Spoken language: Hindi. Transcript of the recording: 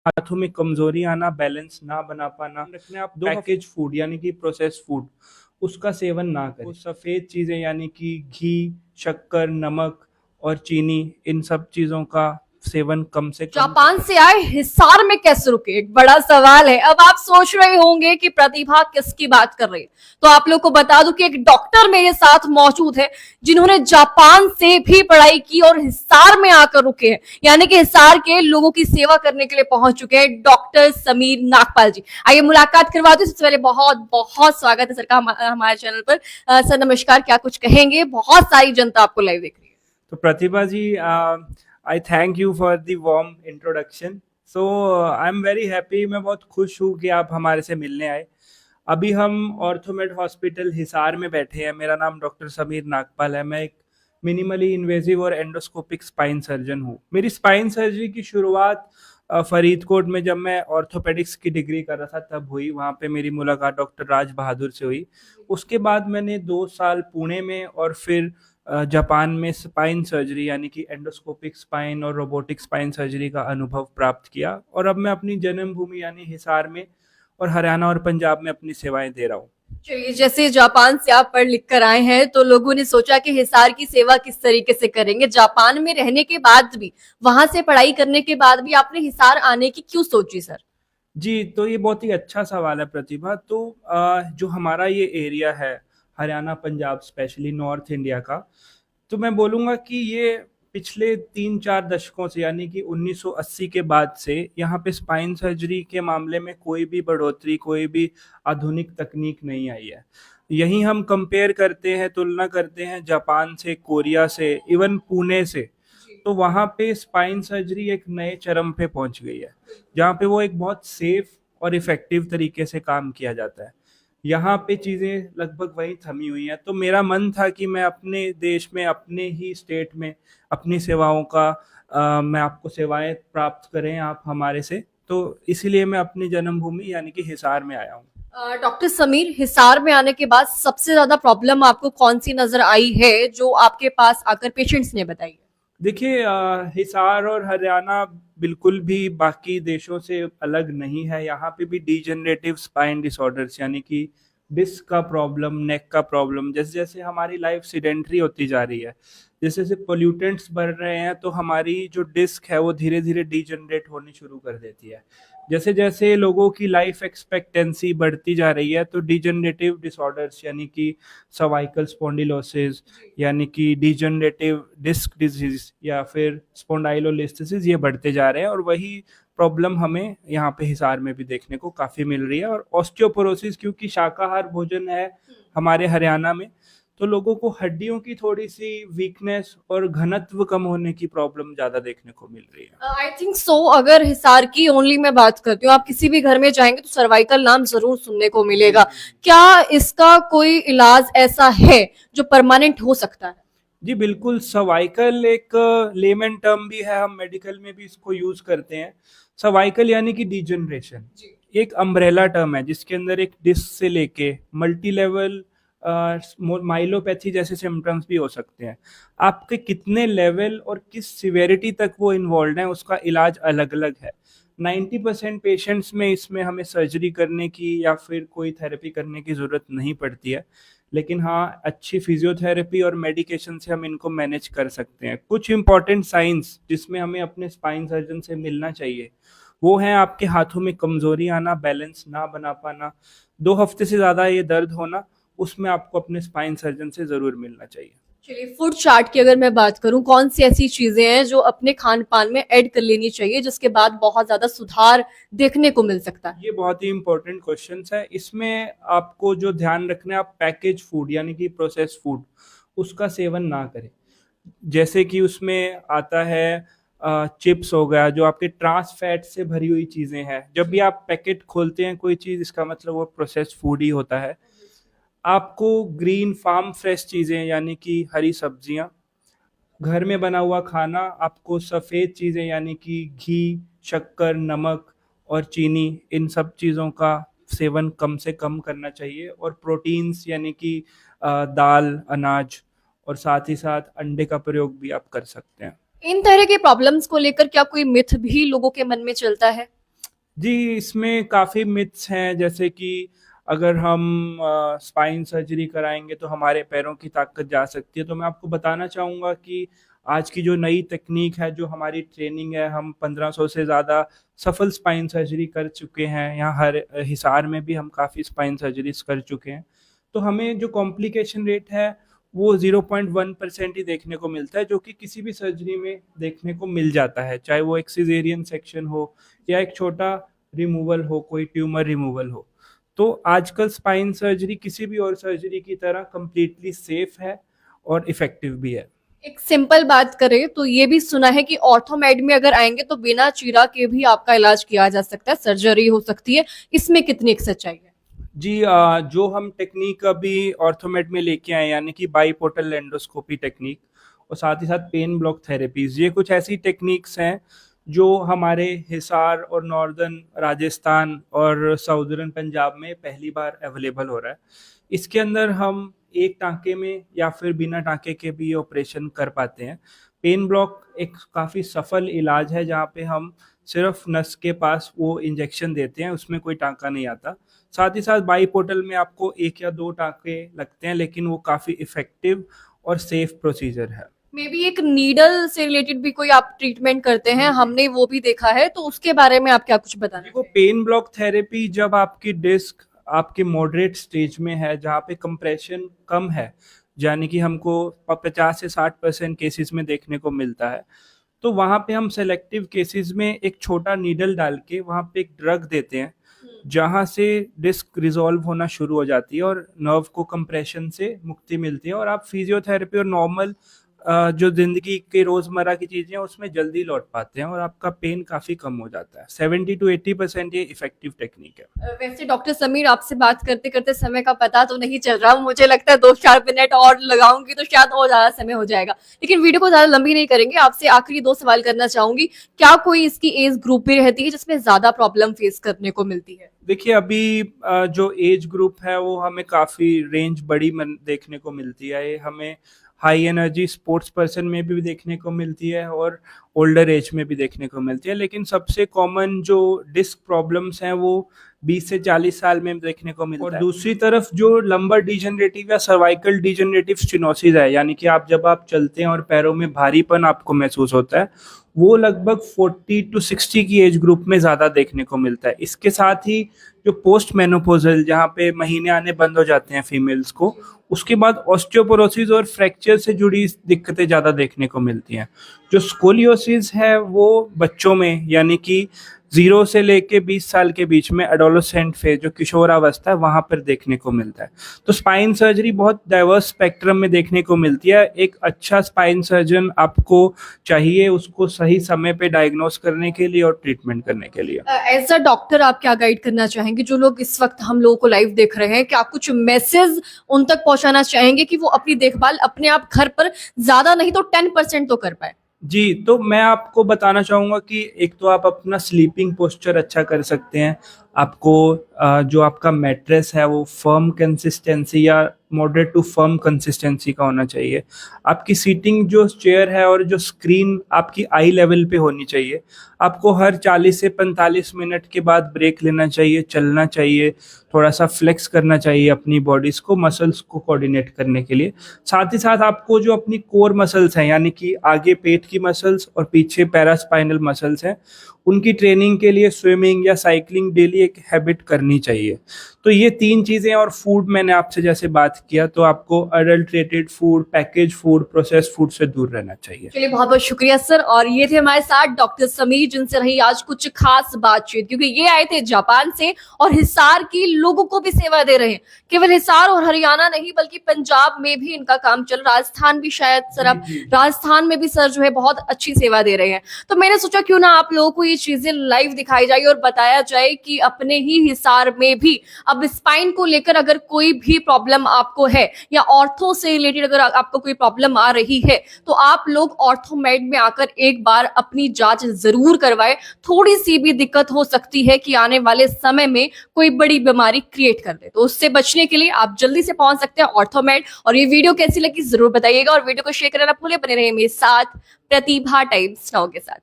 हाथों में कमजोरी आना, बैलेंस ना बना पाना, रखने आप दो पैकेज फूड यानी कि प्रोसेस फूड उसका सेवन ना करें। सफेद चीजें यानी कि घी, शक्कर, नमक और चीनी, इन सब चीजों का सेवन कम से कम जापान से आए हिसार में कैसे रुके, एक बड़ा सवाल है। अब आप सोच रहे होंगे कि प्रतिभा किसकी बात कर रही है, तो आप लोग को बता दूं कि एक डॉक्टर मेरे साथ मौजूद है जिन्होंने जापान से भी पढ़ाई की और हिसार में आकर रुके हैं, यानी कि हिसार के लोगों की सेवा करने के लिए पहुंच चुके हैं डॉक्टर समीर नागपाल जी। आइए मुलाकात करवा दूं। सबसे पहले बहुत बहुत स्वागत है सर का हमारे चैनल पर। सर नमस्कार, क्या कुछ कहेंगे? बहुत सारी जनता आपको लाइव देख रही है। तो Pratibha ji, I thank you for the warm introduction. So I am very happy, मैं बहुत खुश हूँ कि आप हमारे से मिलने आए। अभी हम ऑर्थोमेड हॉस्पिटल हिसार में बैठे हैं। मेरा नाम डॉक्टर समीर नागपाल है। मैं एक मिनिमली इन्वेजिव और एंडोस्कोपिक स्पाइन सर्जन हूँ। मेरी स्पाइन सर्जरी की शुरुआत फरीदकोट में जब मैं ऑर्थोपेडिक्स की डिग्री कर रहा था तब हुई। वहाँ पे मेरी मुलाकात डॉक्टर राज बहादुर से हुई। उसके बाद मैंने 2 साल पुणे में और फिर जापान में स्पाइन सर्जरी यानी कि एंडोस्कोपिक स्पाइन और रोबोटिक स्पाइन सर्जरी का अनुभव प्राप्त किया, और अब मैं अपनी जन्मभूमि यानी हिसार में और हरियाणा और पंजाब में अपनी सेवाएं दे रहा हूँ। चलिए, जैसे जापान से आप पढ़ लिख कर आए हैं तो लोगों ने सोचा कि हिसार की सेवा किस तरीके से करेंगे। जापान में रहने के बाद भी, वहां से पढ़ाई करने के बाद भी आपने हिसार आने की क्यों सोची सर? जी, तो ये बहुत ही अच्छा सवाल है प्रतिभा। तो जो हमारा ये एरिया है, Haryana Punjab specially north India का, तो मैं बोलूँगा कि ये पिछले 3-4 दशकों से यानी कि 1980 के बाद से यहाँ पे स्पाइन सर्जरी के मामले में कोई भी बढ़ोतरी, कोई भी आधुनिक तकनीक नहीं आई है। यहीं हम कंपेयर करते हैं, तुलना करते हैं जापान से, कोरिया से, इवन पुणे से, तो वहाँ पे स्पाइन सर्जरी एक नए चरम पे पहुंच गई है, जहाँ पे वो एक बहुत सेफ और इफेक्टिव तरीके से काम किया जाता है। यहाँ पे चीज़ें लगभग वही थमी हुई हैं। तो मेरा मन था कि मैं अपने देश में, अपने ही स्टेट में अपनी सेवाओं का मैं आपको सेवाएं प्राप्त करें आप हमारे से। तो इसीलिए मैं अपनी जन्मभूमि यानी कि हिसार में आया हूँ। डॉक्टर समीर, हिसार में आने के बाद सबसे ज्यादा प्रॉब्लम आपको कौन सी नजर आई है जो आपके पास आकर पेशेंट्स ने बताई है? देखिए, हिसार और हरियाणा बिल्कुल भी बाकी देशों से अलग नहीं है। यहाँ पे भी डीजनरेटिव स्पाइन डिसऑर्डर्स यानी कि डिस्क का प्रॉब्लम, नेक का प्रॉब्लम, जैसे जैसे हमारी लाइफ सीडेंट्री होती जा रही है, जैसे जैसे पोल्यूटेंट्स बढ़ रहे हैं, तो हमारी जो डिस्क है वो धीरे धीरे डीजनरेट होनी शुरू कर देती है। जैसे जैसे लोगों की लाइफ एक्सपेक्टेंसी बढ़ती जा रही है, तो डीजनरेटिव डिसऑर्डर्स यानी कि सर्वाइकल स्पॉन्डिलोसिस यानी कि डीजनरेटिव डिस्क डिजीज या फिर स्पॉन्डाइलोलिस्थेसिस, ये बढ़ते जा रहे हैं। और वही प्रॉब्लम हमें यहाँ पे हिसार में भी देखने को काफ़ी मिल रही है। और ऑस्टियोपोरोसिस, क्योंकि शाकाहार भोजन है हमारे हरियाणा में, तो लोगों को हड्डियों की थोड़ी सी वीकनेस और घनत्व कम होने की प्रॉब्लम ज़्यादा देखने को मिल रही है। I think so. अगर हिसार की ओनली मैं बात करती हूँ, आप किसी भी घर में जाएंगे तो सर्वाइकल नाम जरूर सुनने को मिलेगा। क्या इसका कोई इलाज ऐसा है जो परमानेंट हो सकता है? जी बिल्कुल, सर्वाइकल एक लेमन टर्म भी है, हम मेडिकल में भी इसको यूज करते हैं। सर्वाइकल यानी कि डिजनरेशन एक अम्ब्रेला टर्म है जिसके अंदर एक डिस्क से लेके मल्टी लेवल माइलोपैथी जैसे सिम्टम्स भी हो सकते हैं। आपके कितने लेवल और किस सिवेरिटी तक वो इन्वॉल्व है उसका इलाज अलग अलग है। 90% पेशेंट्स में इसमें हमें सर्जरी करने की या फिर कोई थेरेपी करने की ज़रूरत नहीं पड़ती है, लेकिन हाँ, अच्छी फिजियोथेरेपी और मेडिकेशन से हम इनको मैनेज कर सकते हैं। कुछ इंपॉर्टेंट साइंस जिसमें हमें अपने स्पाइन सर्जन से मिलना चाहिए, वो है आपके हाथों में कमजोरी आना, बैलेंस ना बना पाना, 2 हफ्ते से ज़्यादा ये दर्द होना, उसमें आपको अपने स्पाइन सर्जन से ज़रूर मिलना चाहिए। चलिए, फूड चार्ट की अगर मैं बात करूं, कौन सी ऐसी चीजें हैं जो अपने खान पान में ऐड कर लेनी चाहिए जिसके बाद बहुत ज्यादा सुधार देखने को मिल सकता है? ये बहुत ही इंपॉर्टेंट क्वेश्चन है। इसमें आपको जो ध्यान रखना है, आप पैकेज फूड यानी कि प्रोसेस फूड उसका सेवन ना करें। जैसे कि उसमें आता है चिप्स हो गया, जो आपके ट्रांस फैट से भरी हुई चीज़ें हैं। जब भी आप पैकेट खोलते हैं कोई चीज़, इसका मतलब वो प्रोसेस फूड ही होता है। आपको ग्रीन फार्म फ्रेश चीज़ें यानी कि हरी सब्जियां, घर में बना हुआ खाना, आपको सफ़ेद चीज़ें यानी कि घी, शक्कर, नमक और चीनी, इन सब चीज़ों का सेवन कम से कम करना चाहिए। और प्रोटीन्स यानी कि दाल, अनाज और साथ ही साथ अंडे का प्रयोग भी आप कर सकते हैं। इन तरह के प्रॉब्लम्स को लेकर क्या कोई मिथ भी लोगों के मन में चलता है? जी, इसमें काफ़ी मिथ्स हैं, जैसे कि अगर हम स्पाइन सर्जरी कराएँगे तो हमारे पैरों की ताकत जा सकती है। तो मैं आपको बताना चाहूँगा कि आज की जो नई तकनीक है, जो हमारी ट्रेनिंग है, हम 1500 से ज़्यादा सफल स्पाइन सर्जरी कर चुके हैं। यहाँ हिसार में भी हम काफ़ी स्पाइन सर्जरीज़ कर चुके हैं। तो हमें जो कॉम्प्लिकेशन रेट है, वो 0.1% ही देखने को मिलता है, जो कि किसी भी सर्जरी में देखने को मिल जाता है, चाहे वो एक सिज़ेरियन सेक्शन हो या एक छोटा रिमूवल हो, कोई ट्यूमर रिमूवल हो। तो आजकल स्पाइन सर्जरी किसी भी और सर्जरी की तरह कंप्लीटली सेफ है और इफेक्टिव भी है। एक सिंपल बात करें तो ये भी सुना है कि ऑर्थोमेड में अगर आएंगे तो बिना चीरा के भी आपका इलाज किया जा सकता है, सर्जरी हो सकती है। इसमें कितनी एक सच्चाई है? जी, जो हम टेक्निक अभी ऑर्थोमेड में लेके आए, यानी कि बाईपोर्टल एंडोस्कोपी टेक्निक और साथ ही साथ पेन ब्लॉक थेरेपीज, ये कुछ ऐसी टेक्निक्स हैं जो हमारे हिसार और नॉर्दर्न राजस्थान और साउदर्न पंजाब में पहली बार अवेलेबल हो रहा है। इसके अंदर हम एक टाँके में या फिर बिना टाँके के भी ऑपरेशन कर पाते हैं। पेन ब्लॉक एक काफ़ी सफल इलाज है, जहाँ पे हम सिर्फ नस के पास वो इंजेक्शन देते हैं, उसमें कोई टाँका नहीं आता। साथ ही साथ बाईपोर्टल में आपको 1 या 2 टाँके लगते हैं, लेकिन वो काफ़ी इफ़ेक्टिव और सेफ प्रोसीजर है। मे बी एक नीडल से रिलेटेड भी कोई आप ट्रीटमेंट करते हैं, हमने वो भी देखा है, तो उसके बारे में आप क्या कुछ बताना देखो, चाहेंगे? पेन ब्लॉक थेरेपी जब आपकी डिस्क आपके मॉडरेट स्टेज में है, जहाँ पे कंप्रेशन कम है, यानी कि हमको 50 से 60% केसेस में देखने को मिलता है, तो वहाँ पे हम सेलेक्टिव केसेस में एक छोटा नीडल डाल के वहाँ पे एक ड्रग देते हैं, जहाँ से डिस्क रिजॉल्व होना शुरू हो जाती है और नर्व को कंप्रेशन से मुक्ति मिलती है, और आप फिजियोथेरेपी और नॉर्मल जो ज़िंदगी के रोज़मर्रा की चीज़ें हैं उसमें जल्दी लौट पाते हैं और आपका पेन काफ़ी कम हो जाता है। 70 टू 80% ये इफ़ेक्टिव टेक्निक है। वैसे डॉक्टर समीर, आपसे बात करते करते समय का पता तो नहीं चल रहा, मुझे लगता है 2-4 मिनट और लगाऊंगी तो शायद और ज्यादा समय हो जाएगा, लेकिन वीडियो को ज्यादा लंबी नहीं करेंगे। आपसे आखिरी 2 सवाल करना चाहूंगी। क्या कोई इसकी एज ग्रुप भी रहती है जिसमें ज्यादा प्रॉब्लम फेस करने को मिलती है? देखिए, अभी जो एज ग्रुप है वो हमें काफ़ी रेंज बड़ी देखने को मिलती है। ये हमें हाई एनर्जी स्पोर्ट्स पर्सन में भी देखने को मिलती है और ओल्डर एज में भी देखने को मिलती है, लेकिन सबसे कॉमन जो डिस्क प्रॉब्लम्स हैं वो 20 से 40 साल में देखने को मिलता है। और दूसरी तरफ जो लंबर डिजनरेटिव या सर्वाइकल डिजनरेटिव स्टेनोसिस है, यानी कि जब आप चलते हैं और पैरों में भारीपन आपको महसूस होता है, वो लगभग 40 टू 60 की एज ग्रुप में ज़्यादा देखने को मिलता है। इसके साथ ही जो पोस्ट मेनोपॉजल, जहाँ पे महीने आने बंद हो जाते हैं फीमेल्स को, उसके बाद ऑस्टियोपोरोसिस और फ्रैक्चर से जुड़ी दिक्कतें ज़्यादा देखने को मिलती हैं। जो स्कोलियोसिस है वो बच्चों में, यानी कि 0 से लेके 20 साल के बीच में एडोलेसेंट फेज, जो किशोरावस्था है, वहाँ पर देखने को मिलता है। तो स्पाइन सर्जरी बहुत डाइवर्स स्पेक्ट्रम में देखने को मिलती है। एक अच्छा स्पाइन सर्जन आपको चाहिए उसको सही समय पे डायग्नोस करने के लिए और ट्रीटमेंट करने के लिए। एज अ डॉक्टर आप क्या गाइड करना चाहेंगे जो लोग इस वक्त हम लोगों को लाइव देख रहे हैं? क्या कुछ मैसेज उन तक पहुंचाना चाहेंगे कि वो अपनी देखभाल अपने आप घर पर ज्यादा नहीं तो 10% तो कर पाए? जी, तो मैं आपको बताना चाहूँगा कि एक तो आप अपना स्लीपिंग पोस्चर अच्छा कर सकते हैं। आपको जो आपका मैट्रेस है वो फर्म कंसिस्टेंसी या मॉडरेट टू फर्म कंसिस्टेंसी का होना चाहिए। आपकी सीटिंग जो चेयर है और जो स्क्रीन आपकी आई लेवल पे होनी चाहिए। आपको हर 40 से 45 मिनट के बाद ब्रेक लेना चाहिए, चलना चाहिए, थोड़ा-सा फ्लेक्स करना चाहिए अपनी बॉडीज़ को, मसल्स को कोऑर्डिनेट करने के लिए। साथ ही साथ आपको जो अपनी कोर मसल्स हैं, यानी कि आगे पेट की मसल्स और पीछे पैरास्पाइनल मसल्स हैं, उनकी ट्रेनिंग के लिए स्विमिंग या साइक्लिंग डेली एक हैबिट करनी चाहिए। तो ये 3 चीज़ें, और फूड मैंने आपसे जैसे बात किया, तो आपको adulterated food, package food, processed food से दूर रहना चाहिए। चलिए, बहुत बहुत शुक्रिया सर। और ये थे हमारे साथ डॉक्टर समीर, जिनसे रही आज कुछ खास बातचीत, क्योंकि ये आए थे जापान से और हिसार की लोगों को भी सेवा दे रहे हैं। केवल हिसार और हरियाणा नहीं बल्कि पंजाब में भी इनका काम चल, राजस्थान भी शायद सर, आप राजस्थान में भी सर जो है बहुत अच्छी सेवा दे रहे हैं। तो मैंने सोचा क्यों ना आप लोगों को ये चीजें लाइव दिखाई जाए और बताया जाए कि अपने ही हिसार में भी अब स्पाइन को लेकर अगर कोई भी प्रॉब्लम आपको है या ऑर्थो से रिलेटेड अगर आपको कोई प्रॉब्लम आ रही है तो आप लोग ऑर्थोमेड में आकर एक बार अपनी जांच जरूर करवाएं। थोड़ी सी भी दिक्कत हो सकती है कि आने वाले समय में कोई बड़ी बीमारी क्रिएट कर दे, तो उससे बचने के लिए आप जल्दी से पहुंच सकते हैं ऑर्थोमेड। और ये वीडियो कैसी लगी जरूर बताइएगा और वीडियो को शेयर करना भूले। बने रहिए मेरे साथ प्रतिभा टाइम्स नाउ के साथ।